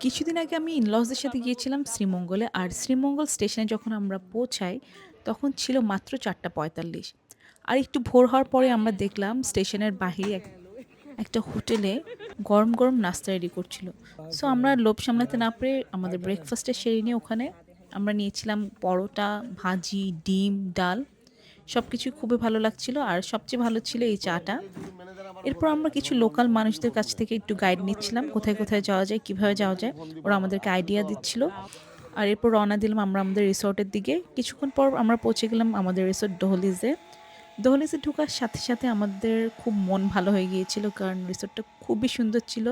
কিছুদিন আগে আমি ইনলজদের সাথে গিয়েছিলাম শ্রীমঙ্গলে। আর শ্রীমঙ্গল স্টেশনে যখন আমরা পৌঁছাই, তখন ছিল মাত্র ৪:৪৫। আর একটু ভোর হওয়ার পরে আমরা দেখলাম স্টেশনের বাহিরে একটা হোটেলে গরম, গরম নাস্তা রেডি করছিল। সো আমরা আর লোভ সামলাতে না পেরে আমাদের ব্রেকফাস্টটা সেরে নিয়ে ওখানে আমরা নিয়েছিলাম পরোটা, ভাজি, ডিম, ডাল। সবকিছুই খুবই ভালো লাগছিল। আর সবচেয়ে ভালো ছিল এই চাটা। এরপর আমরা কিছু লোকাল মানুষদের কাছ থেকে একটু গাইড নিচ্ছিলাম কোথায়, কোথায় যাওয়া যায়, কিভাবে যাওয়া যায়। ওরা আমাদেরকে আইডিয়া দিচ্ছিল। আর এরপর রওনা দিলাম আমরা আমাদের রিসোর্টের দিকে। কিছুক্ষণ পর আমরা পৌঁছে গেলাম আমাদের রিসোর্ট দহলিজে। দহলিজে ঢোকার সাথে, সাথে আমাদের খুব মন ভালো হয়ে গিয়েছিল কারণ রিসোর্টটা খুবই সুন্দর ছিল।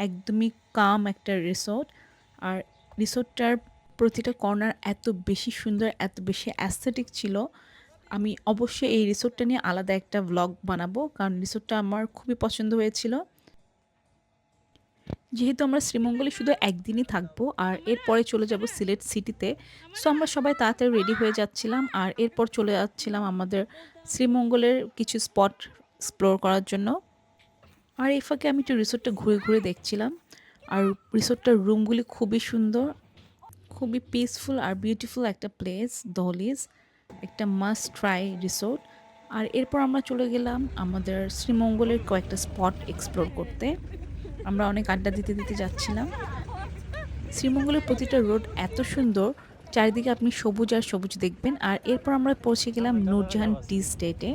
একদমই কাম একটা রিসোর্ট। আর রিসোর্টটার প্রতিটা কর্নার এত বেশি সুন্দর, এত বেশি অ্যাস্থেটিক ছিল। আমি অবশ্যই এই রিসোর্টটা নিয়ে আলাদা একটা ভ্লগ বানাবো কারণ রিসোর্টটা আমার খুবই পছন্দ হয়েছিল। যেহেতু আমরা শ্রীমঙ্গলে শুধু একদিনই থাকবো আর এরপরে চলে যাব সিলেট সিটিতে। সো আমরা সবাই তাড়াতাড়ি রেডি হয়ে যাচ্ছিলাম আর এরপর চলে যাচ্ছিলাম আমাদের শ্রীমঙ্গলের কিছু স্পট এক্সপ্লোর করার জন্য। আর এই ফাঁকে আমি একটু রিসোর্টটা ঘুরে ঘুরে দেখছিলাম। আর রিসোর্টটার রুমগুলি খুবই সুন্দর, খুবই পিসফুল আর বিউটিফুল একটা প্লেস দহলিজ। একটা মাস্ট ট্রাই রিসোর্ট। আর এরপর আমরা চলে গেলাম আমাদের শ্রীমঙ্গলের কয়েকটা স্পট এক্সপ্লোর করতে। আমরা অনেক আড্ডা দিতে দিতে যাচ্ছিলাম। শ্রীমঙ্গলের প্রতিটা রোড এত সুন্দর, চারিদিকে আপনি সবুজ আর সবুজ দেখবেন। আর এরপর আমরা পৌঁছে গেলাম নূরজাহান টি স্টেটে।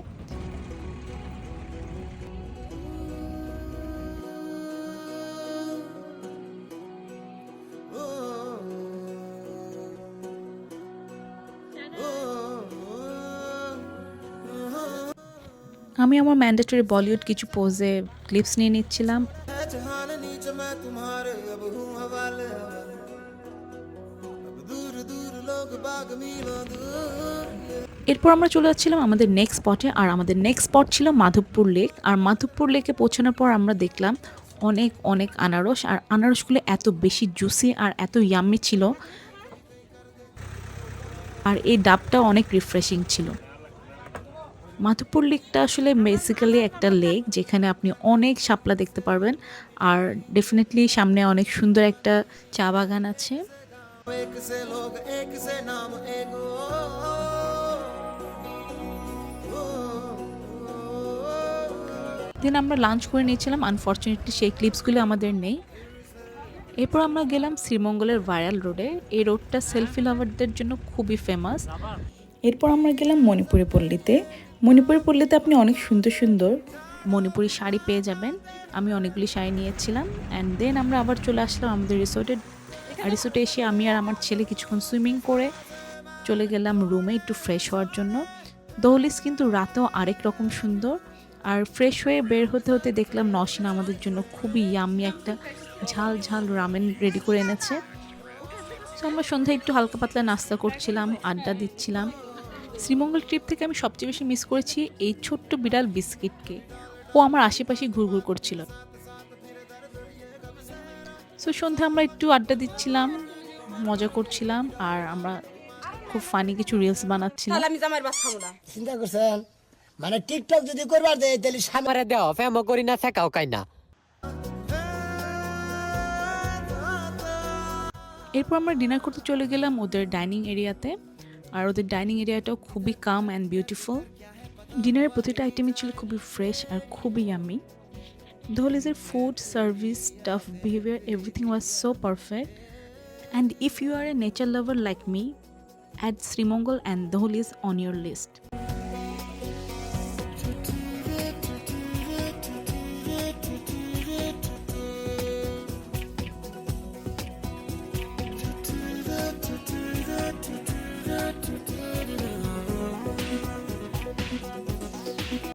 আমি আমার ম্যান্ডেটরি বলিউড কিছু পোজে ক্লিপস নিয়ে নিচ্ছিলাম। এরপর আমরা চলে যাচ্ছিলাম আমাদের নেক্সট স্পটে। আর আমাদের নেক্সট স্পট ছিল মাধবপুর লেক। আর মাধবপুর লেকে পৌঁছানোর পর আমরা দেখলাম অনেক অনেক আনারস। আর আনারসগুলো এত বেশি জুসি আর এত ইয়াম্মি ছিল। আর এই ডাবটা অনেক রিফ্রেশিং ছিল। মাধবপুর লেকটা আসলে বেসিক্যালি একটা লেক যেখানে আপনি অনেক শাপলা দেখতে পারবেন। আর ডেফিনেটলি সামনে অনেক সুন্দর একটা চা বাগান আছে। দেন আমরা লাঞ্চ করে নিয়েছিলাম। আনফর্চুনেটলি সেই ক্লিপসগুলো আমাদের নেই। এরপর আমরা গেলাম শ্রীমঙ্গলের ভাইরাল রোডে। এই রোডটা সেলফি লাভারদের জন্য খুবই ফেমাস। এরপর আমরা গেলাম মণিপুরি পল্লীতে। মণিপুরি পল্লীতে আপনি অনেক সুন্দর সুন্দর মণিপুরি শাড়ি পেয়ে যাবেন। আমি অনেকগুলি শাড়ি নিয়েছিলাম। অ্যান্ড দেন আমরা আবার চলে আসলাম আমাদের রিসোর্টে এসে আমি আর আমার ছেলে কিছুক্ষণ সুইমিং করে চলে গেলাম রুমে একটু ফ্রেশ হওয়ার জন্য। দহলিজ কিন্তু রাতেও আরেক রকম সুন্দর। আর ফ্রেশ হয়ে বের হতে হতে দেখলাম নওশিনা আমাদের জন্য খুবই ইয়াম্মি একটা ঝাল ঝাল রামেন রেডি করে এনেছে। সো আমরা সন্ধ্যায় একটু হালকা পাতলা নাস্তা করছিলাম, আড্ডা দিচ্ছিলাম। শ্রীমঙ্গল ট্রিপ থেকে আমি সবচেয়ে বেশি মিস করেছি এই ছোট্ট বিড়াল বিস্কিটকে। ও আমার আশেপাশে ঘুরঘুর করছিল। সো সন্ধ্যায় আমরা একটু আড্ডা দিচ্ছিলাম, মজা করছিলাম। আর আমরা খুব ফানি কিছু রিলস বানাচ্ছিলাম। তাহলে আমি জামাইয়ের বাস খাবো না। চিন্তা করছেন মানে টিকটক যদি করবার দেয় তাহলে আমারে দেও ফেমো করি না শেখাও কাইনা। এরপর আমরা ডিনার করতে চলে গেলাম ওদের ডাইনিং এরিয়াতে। আর ওদের ডাইনিং এরিয়াটাও খুবই কাম অ্যান্ড বিউটিফুল। ডিনারের প্রতিটা আইটেমই ছিল খুবই ফ্রেশ আর খুবই ইয়ামি। দহলিজের food, service, staff, behaviour, everything was so perfect. And if you are a nature lover like me, add Srimangal and Dahliz on your list.